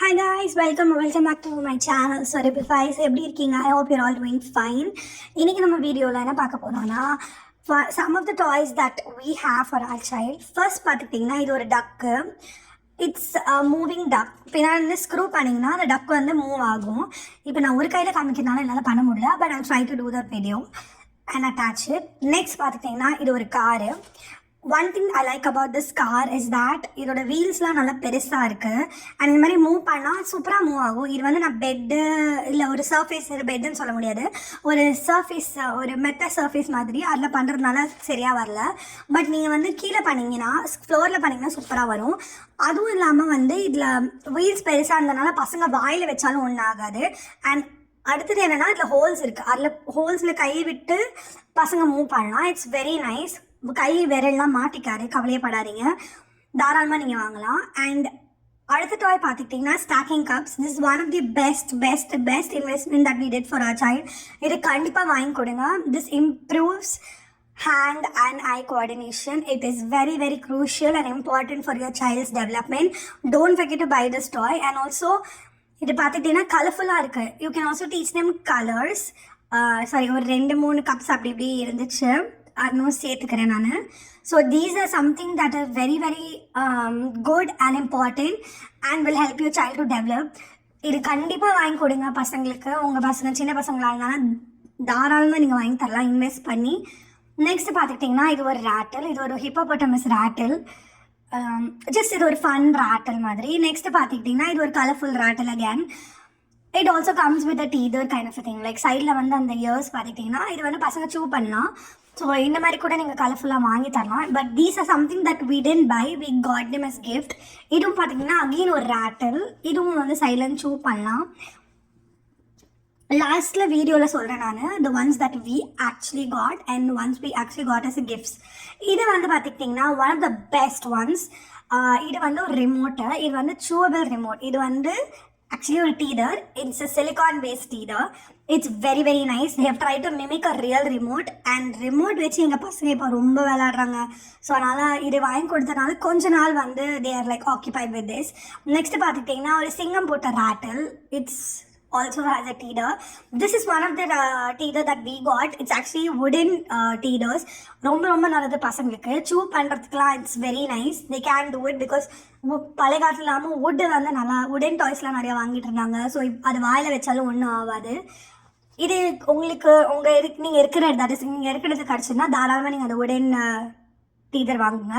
Hi guys, welcome back to my channel. Sorry, எப்படி இருக்கீங்க? I hope you're all doing fine. இன்னைக்கு நம்ம வீடியோவில் என்ன பார்க்க போறோம்னா some of the toys that we have for our child. First பார்த்துக்கிட்டிங்கன்னா இது ஒரு டக்கு. இட்ஸ் மூவிங் டக். பின்னாடி வந்து ஸ்க்ரூ பண்ணிங்கன்னா அந்த டக் வந்து மூவ் ஆகும். இப்போ நான் ஒரு கையில் காமிக்கிறதுனால என்னால் பண்ண முடியல, but I'll try to do the video and attach it. Next பார்த்துக்கிட்டிங்கன்னா இது ஒரு car. One thing I like about this car is that இதோட வீல்ஸ்லாம் நல்லா பெருசாக இருக்குது. அண்ட் இந்த மாதிரி மூவ் பண்ணால் சூப்பராக மூவ் ஆகும். இது வந்து நான் பெட்டு இல்லை ஒரு சர்ஃபேஸ் பெட்டுன்னு சொல்ல முடியாது, ஒரு சர்ஃபேஸ் ஒரு மெத்த சர்ஃபேஸ் மாதிரி அதில் பண்ணுறதுனால சரியாக வரல. பட் நீங்கள் வந்து கீழே பண்ணிங்கன்னா ஃப்ளோரில் பண்ணிங்கன்னா சூப்பராக வரும். அதுவும் இல்லாமல் வந்து இதில் வீல்ஸ் பெருசாக இருந்ததுனால பசங்க வாயில் வச்சாலும் ஒன்றும் ஆகாது. அண்ட் அடுத்தது என்னென்னா இதில் ஹோல்ஸ் இருக்குது, அதில் ஹோல்ஸில் கை விட்டு பசங்க மூவ் பண்ணலாம். It's very nice. கை விரல்லாம் மாட்டிக்காரு, கவலையப்படாதீங்க, தாராளமாக நீங்கள் வாங்கலாம். அண்ட் அடுத்த டாய் பார்த்துக்கிட்டிங்கன்னா stacking cups. This is one of the best investment that we did for our child. இது கண்டிப்பாக வாங்கி கொடுங்க. This improves hand and eye coordination. It is very crucial and important for your child's development. Don't forget to buy this toy. And also இது பார்த்துக்கிட்டிங்கன்னா கலர்ஃபுல்லாக இருக்குது. You can also teach them colours. ஒரு 2-3 cups அப்படி இப்படி இருந்துச்சு, அதுவும் சேர்த்துக்கிறேன் நான். So these are something that are very good and important and will help your child to develop. இது கண்டிப்பாக வாங்கி கொடுங்க பசங்களுக்கு. உங்கள் பசங்க சின்ன பசங்களாக இருந்தாலும் தாராளமாக நீங்கள் வாங்கி தரலாம் இன்வெஸ்ட் பண்ணி. நெக்ஸ்ட் பார்த்துக்கிட்டிங்கன்னா இது ஒரு ரேட்டில். இது ஒரு ஹிப்போபொட்டமஸ் ரேட்டில். ஜஸ்ட் இது ஒரு ஃபன் ரேட்டில் மாதிரி. நெக்ஸ்ட் பார்த்துக்கிட்டிங்கன்னா இது ஒரு colourful rattle again. It also comes with a teether kind of thing. Like சைடில் வந்து அந்த இயர்ஸ் பார்த்துக்கிட்டிங்கன்னா இது வந்து பசங்க சூ பண்ணலாம். ஸோ இந்த மாதிரி கூட நீங்கள் கலர்ஃபுல்லாக வாங்கி தரலாம். But these are something that we tend buy, we got them as gift. இதுவும் பார்த்தீங்கன்னா அகெயின் ஒரு ரேட்டில். இதுவும் வந்து சைலண்ட் சூ பண்ணலாம். லாஸ்ட்டில் வீடியோவில் சொல்கிறேன் நான் the ones that we actually got and ones we actually got as a gifts. இது வந்து பார்த்துக்கிட்டிங்கன்னா one of the best ones. இது வந்து ஒரு ரிமோட்டு. இது வந்து சூவபிள் ரிமோட். இது வந்து actually ஒரு teether. It's a silicon based teether. It's very nice. they have tried to mimic a real remote and remote வச்சு எங்கள் பசங்க இப்போ ரொம்ப விளையாடுறாங்க. ஸோ அதனால் இது வாங்கி கொடுத்தனால கொஞ்ச நாள் வந்து they are like occupied with this. Next பார்த்துக்கிட்டிங்கன்னா ஒரு சிங்கம் போட்ட rattle. It's also has a teether. This is one of the teether that we got. It's actually wooden teethers. ரொம்ப நல்லது பசங்களுக்கு சூ பண்ணுறதுக்குலாம். It's very nice. they can do it because பழைய காலத்தில் இல்லாமல் வுட்டு வந்து நல்லா வுடன் டாய்ஸ்லாம் நிறையா வாங்கிட்டு இருந்தாங்க. ஸோ அது வாயில் வச்சாலும் ஒன்றும் ஆகாது. இது உங்களுக்கு நீங்கள் இருக்கிறது கிடச்சுன்னா தாராளமாக நீங்கள் அந்த வுடன் டீதர் வாங்குங்க.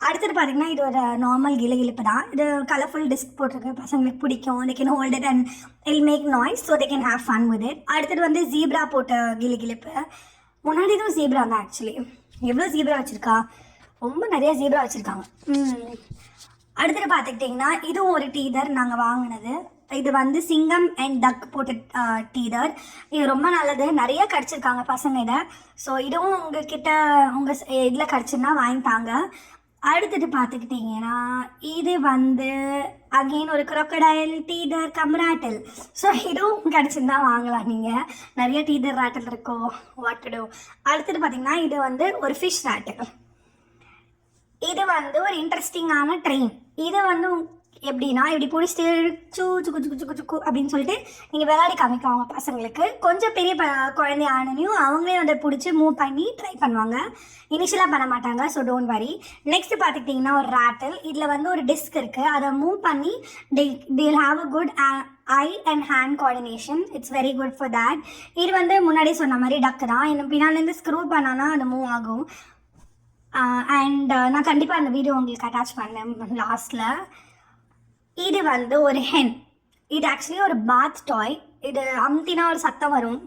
அடுத்தது பார்த்தீங்கன்னா இது ஒரு நார்மல் கிளிப்பு தான். இது கலர்ஃபுல் டிஸ்க் போட்டிருக்கு, பசங்களுக்கு பிடிக்கும். they can hold it and it'll make noise so they can have fun with it. அடுத்தது வந்து ஜீப்ரா போட்ட கிளிப்பு. முன்னாடி இதுவும் ஜீப்ரா தான் ஆக்சுவலி. எவ்வளோ ஜீப்ரா வச்சுருக்கா, ரொம்ப நிறையா ஜீப்ரா வச்சுருக்காங்க. அடுத்தது பார்த்துக்கிட்டிங்கன்னா இதுவும் ஒரு டீதர் நாங்கள் வாங்கினது. இது வந்து சிங்கம் அண்ட் டக் போட்ட டீதர். இது ரொம்ப நல்லது, நிறைய கிடச்சிருக்காங்க பசங்க இதை. ஸோ இதுவும் உங்ககிட்ட உங்கள் இதில் கிடச்சுன்னா வாங்கிட்டாங்க. அடுத்தது பார்த்துக்கிட்டிங்கன்னா இது வந்து அகெயின் ஒரு crocodile டீதர் ரேட்டில். ஸோ இதுவும் கிடச்சிருந்தா வாங்கலாம் நீங்கள். நிறைய டீதர் ரேட்டில் இருக்கோ, வாட் டு டூ. அடுத்தது பார்த்திங்கன்னா இது வந்து ஒரு ஃபிஷ் ரேட்டில். இது வந்து ஒரு இன்ட்ரெஸ்டிங்கான ட்ரெயின். இது வந்து எப்படின்னா இப்படி பிடிச்சிட்டு சுக்கு அப்படின்னு சொல்லிட்டு நீங்கள் விளையாடி காமிக்குவாங்க பசங்களுக்கு. கொஞ்சம் பெரிய குழந்தை ஆனனையும் அவங்களே அதை பிடிச்சி மூவ் பண்ணி ட்ரை பண்ணுவாங்க. இனிஷியலாக பண்ண மாட்டாங்க, ஸோ டோன்ட் வரி. நெக்ஸ்ட் பார்த்துக்கிட்டிங்கன்னா ஒரு ரேட்டில். இதில் வந்து ஒரு டிஸ்க் இருக்குது, அதை மூவ் பண்ணி they'll have a good eye and hand coordination. it's very good for that. இது வந்து முன்னாடி சொன்ன மாதிரி டக்கு தான். இன்னும் பின்னாலேருந்து ஸ்க்ரூ பண்ணானா அது மூவ் ஆகும். அண்ட் நான் கண்டிப்பாக அந்த வீடியோ உங்களுக்கு அட்டாச் பண்ணேன் லாஸ்ட்டில். இது வந்து ஒரு ஹென். இது ஆக்சுவலி ஒரு பாத் டாய். இது அமுத்தினா ஒரு சத்தம் வரும்.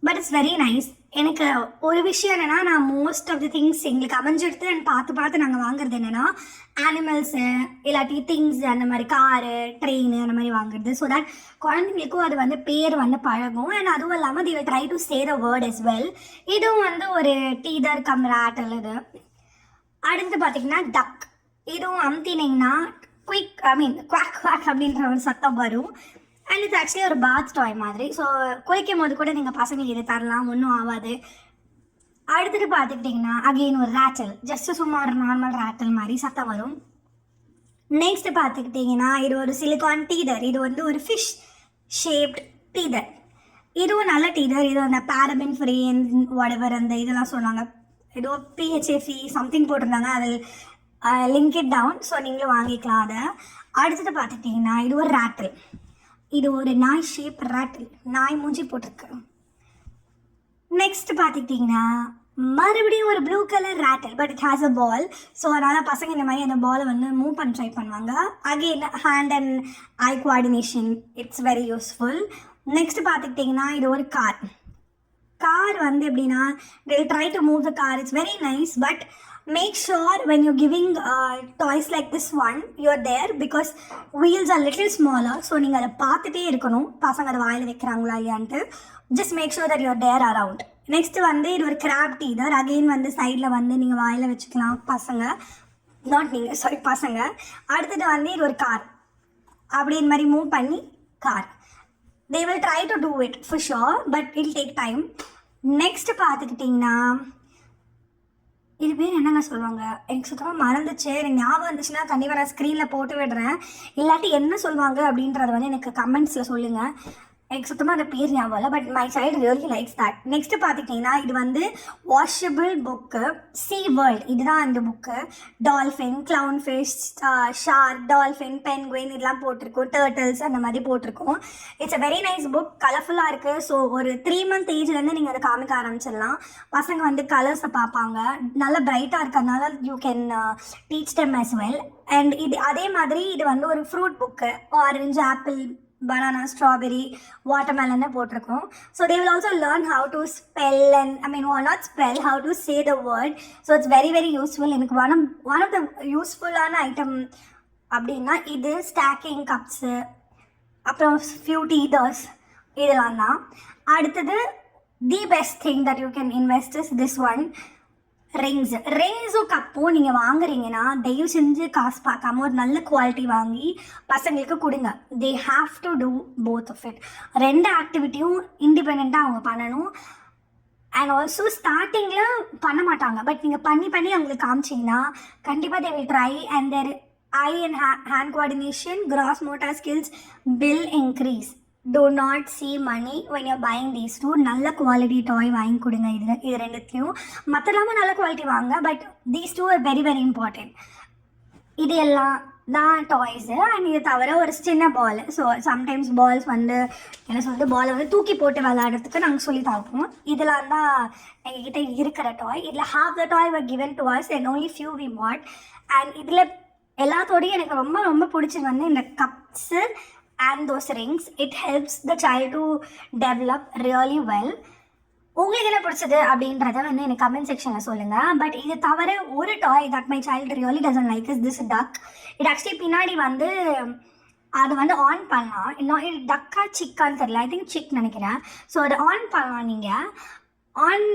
But it's very nice. எனக்கு ஒரு விஷயம் என்னென்னா, நான் மோஸ்ட் ஆஃப் தி திங்ஸ் எங்களுக்கு அமைஞ்சிடுத்து அண்ட் பார்த்து நாங்கள் வாங்குறது என்னென்னா அனிமல்ஸு இல்லாட்டி திங்ஸ், அந்த மாதிரி காரு ட்ரெயின் அந்த மாதிரி வாங்குறது. ஸோ தட் குழந்தைங்களுக்கும் அது வந்து பேர் வந்து பழகும். அண்ட் அதுவும் இல்லாமல் they will try to say the word as well. இதுவும் வந்து ஒரு டீதர் ரேட்டில் இது. அடுத்து பார்த்திங்கன்னா டக். இதுவும் அமுத்தினீங்கன்னா குவாக் அப்படின்ற ஒரு சத்தம் வரும். அண்ட் இது ஆக்சுவலி ஒரு பாத் டாய் மாதிரி. ஸோ குளிக்கும் போது கூட நீங்கள் பசங்களுக்கு இதை தரலாம், ஒன்றும் ஆகாது. அடுத்தது பார்த்துக்கிட்டிங்கன்னா அகெயின் ஒரு ரேட்டில். ஜஸ்ட்டு சும்மா ஒரு நார்மல் ரேட்டில் மாதிரி சத்தம் வரும். நெக்ஸ்ட் பார்த்துக்கிட்டிங்கன்னா இது ஒரு சிலிகான் டீதர். இது வந்து ஒரு ஃபிஷ் ஷேப்ட் டீதர். இதுவும் நல்ல டீதர். இது அந்த பேரபின் ஃப்ரீ அண்ட் வாட்எவர் அந்த இதெல்லாம் சொன்னாங்க. ஏதோ பிஹெச்ஏஃபி சம்திங் போட்டிருந்தாங்க. அதில் லிங்க் இட் டவுன். ஸோ நீங்களும் வாங்கிக்கலாம் அதை. அடுத்தது பார்த்துட்டிங்கன்னா இது ஒரு ரேட்டில். இது ஒரு நாய் ஷேப் ரேட்டில். நாய் மூஞ்சி போட்டிருக்கு. நெக்ஸ்ட் பார்த்துக்கிட்டிங்கன்னா மறுபடியும் ஒரு blue colour rattle. But it has a ball. So அதனால் பசங்க இந்த மாதிரி அந்த பாலை வந்து மூவ் பண்ண ட்ரை பண்ணுவாங்க. Again hand and I coordination it's very useful. Next பார்த்துக்கிட்டிங்கன்னா இது ஒரு கார். கார் வந்து எப்படின்னா they try to move the car. It's very nice, but make sure when you're giving toys like this one you're there because wheels are little smaller. So நீங்கள் அதை பார்த்துட்டே இருக்கணும் பசங்க அதை வாயில் வைக்கிறாங்களா இல்லையான்ட்டு. just make sure that you're there around. Next வந்து இது ஒரு கிராப் டீதர். அகெயின் வந்து சைடில் வந்து நீங்கள் வாயில் வச்சுக்கலாம் பசங்க, நாட் நீங்கள் சாரி பசங்க. அடுத்தது வந்து இது ஒரு கார். அப்படி இந்த மாதிரி மூவ் பண்ணி car. they will try to do it for sure but it will take time. Next பார்த்துக்கிட்டிங்கன்னா இது பேர் என்னங்க சொல்லுவாங்க, எனக்கு சுத்தமாக மறந்துச்சு. எனக்கு ஞாபகம் இருந்துச்சுன்னா கண்டிப்பாக நான் ஸ்க்ரீனில் போட்டு விடுறேன். இல்லாட்டி என்ன சொல்லுவாங்க அப்படின்றத வந்து எனக்கு கமெண்ட்ஸில் சொல்லுங்கள். எனக்கு சுத்தமாக அந்த பேர் ஞாபகம் இல்லை. But my child really likes that. Next பார்த்துக்கிட்டிங்கன்னா இது வந்து வாஷபிள் புக்கு சீ வேர்ல்ட். இதுதான் அந்த book. Dolphin, clown fish, shark, dolphin, penguin இதெல்லாம் போட்டிருக்கோம். டர்ட்டில்ஸ் அந்த மாதிரி போட்டிருக்கோம். It's a very nice book. கலர்ஃபுல்லாக இருக்குது. ஸோ ஒரு 3 month ஏஜ்லேருந்து நீங்கள் அதை காமிக்க ஆரம்பிச்சிடலாம். பசங்க வந்து கலர்ஸை பார்ப்பாங்க. நல்லா பிரைட்டாக இருக்கிறதுனால you can teach them as well. And இது அதே மாதிரி இது வந்து ஒரு fruit book. Orange, apple, banana, strawberry, watermelon போட்டிருக்கோம். So they will also learn how to spell and not spell, how to say the word. So it's very very useful. எனக்கு one of the useful-ஆன item அப்படின்னா இது stacking cups, அப்புறம் few teethers இதெல்லாம் தான். அடுத்தது the best thing that you can invest is this one, ரிங்ஸும் கப்பும் நீங்கள் வாங்குறீங்கன்னா தயவு செஞ்சு காசு பார்க்காம ஒரு நல்ல குவாலிட்டி வாங்கி பசங்களுக்கு கொடுங்க. They have to do both of it. 2 ஆக்டிவிட்டியும் இண்டிபெண்ட்டாக அவங்க பண்ணணும். அண்ட் ஆல்சோ ஸ்டார்டிங்கில் பண்ண மாட்டாங்க. பட் நீங்கள் பண்ணி அவங்களுக்கு காமிச்சிங்கன்னா கண்டிப்பாக they will try and their eye and hand coordination, gross motor skills will increase. Do not see money when you're buying these two. நல்ல குவாலிட்டி டாய் வாங்கி கொடுங்க. இது ரெண்டுத்தையும் மற்றலாமல் நல்ல குவாலிட்டி வாங்க. But these two are very very important. இது எல்லாம் தான் டாய்ஸு. அண்ட் இது தவிர ஒரு சின்ன பால். ஸோ சம்டைம்ஸ் பால்ஸ் வந்து என்ன சொல்கிறது, பாலை வந்து தூக்கி போட்டு விளையாடுறதுக்கு நாங்கள் சொல்லி தருவோம். இதெல்லாம் தான் எங்ககிட்ட இருக்கிற டாய். இதில் half the toy were given to us and only few we bought. And இதில் எல்லாத்தோடையும் எனக்கு ரொம்ப ரொம்ப பிடிச்சது வந்து இந்த cups and those rings. It helps the child to develop really well. உங்களுக்கு என்ன பிடிச்சது அப்படின்றத வந்து எனக்கு கமெண்ட் செக்ஷனில் சொல்லுங்கள். பட் இது தவிர ஒரு toy that my child really doesn't like is this duck. இது ஆக்சுவலி பின்னாடி வந்து அதை வந்து ஆன் பண்ணலாம். இன்னும் இது டக்கா சிக்கான்னு தெரியல, ஐ திங்க் சிக் நினைக்கிறேன். ஸோ அதை ஆன் பண்ணலாம். நீங்கள் ஆன்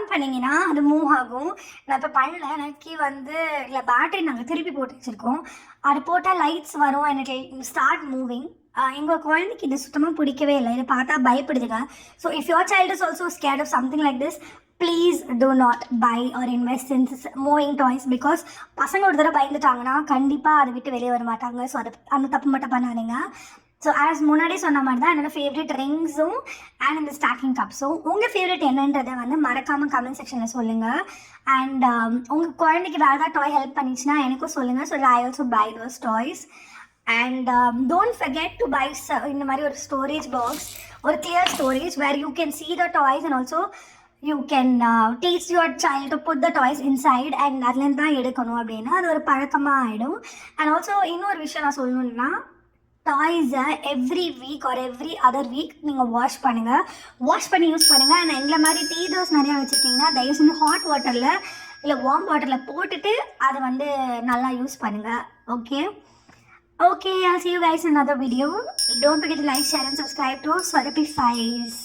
பண்ணிங்கன்னா அது மூவ் ஆகும். நான் இப்போ பண்ணல, எனக்கு வந்து இல்லை பேட்டரி நாங்கள் திருப்பி போட்டு வச்சுருக்கோம். அது போட்டால் லைட்ஸ் வரும் அண்ட் இட் ஸ்டார்ட் மூவிங். எங்கள் குழந்தைக்கு இது சுத்தமாக பிடிக்கவே இல்லை. இதை பார்த்தா பயப்படுதுங்க. So if your child is also scared of something like this, please do not buy or invest in moving toys. Because பசங்க ஒரு தடவை பயந்துட்டாங்கன்னா கண்டிப்பாக அதை விட்டு வெளியே வர மாட்டாங்க. ஸோ அதை அந்த தப்பு மட்டும் பண்ணாதீங்க. ஸோ ஆஸ் முன்னாடி சொன்ன மாதிரி தான் என்னோடய ஃபேவரட் ரிங்ஸும் அண்ட் இந்த ஸ்டாக்கிங் கப்ஸும். உங்கள் ஃபேவரட் என்னன்றதை வந்து மறக்காமல் கமெண்ட் செக்ஷனில் சொல்லுங்கள். அண்ட் உங்கள் குழந்தைக்கு வேறு ஏதாவது டாய் ஹெல்ப் பண்ணிச்சுன்னா எனக்கும் சொல்லுங்கள். So I also buy those toys. And don't forget to buy இந்த மாதிரி ஒரு ஸ்டோரேஜ் பாக்ஸ், ஒரு clear storage where you can see the toys and also you can teach your child to put the toys inside. And அதுலேருந்து தான் எடுக்கணும் அப்படின்னா அது ஒரு பழக்கமாக ஆகிடும். அண்ட் ஆல்சோ இன்னொரு விஷயம் நான் சொல்லணுன்னா, டாய்ஸை every week or every other week நீங்கள் வாஷ் பண்ணி யூஸ் பண்ணுங்கள். அண்ட் எங்களை மாதிரி டீதர்ஸ் நிறையா வச்சுருக்கீங்கன்னா தயவு செஞ்சு ஹாட் வாட்டரில் இல்லை வார்ம் வாட்டரில் போட்டுட்டு அதை வந்து நல்லா யூஸ் பண்ணுங்கள். Okay, I'll see you guys in another video. Don't forget to like, share and subscribe to Swarapi Files.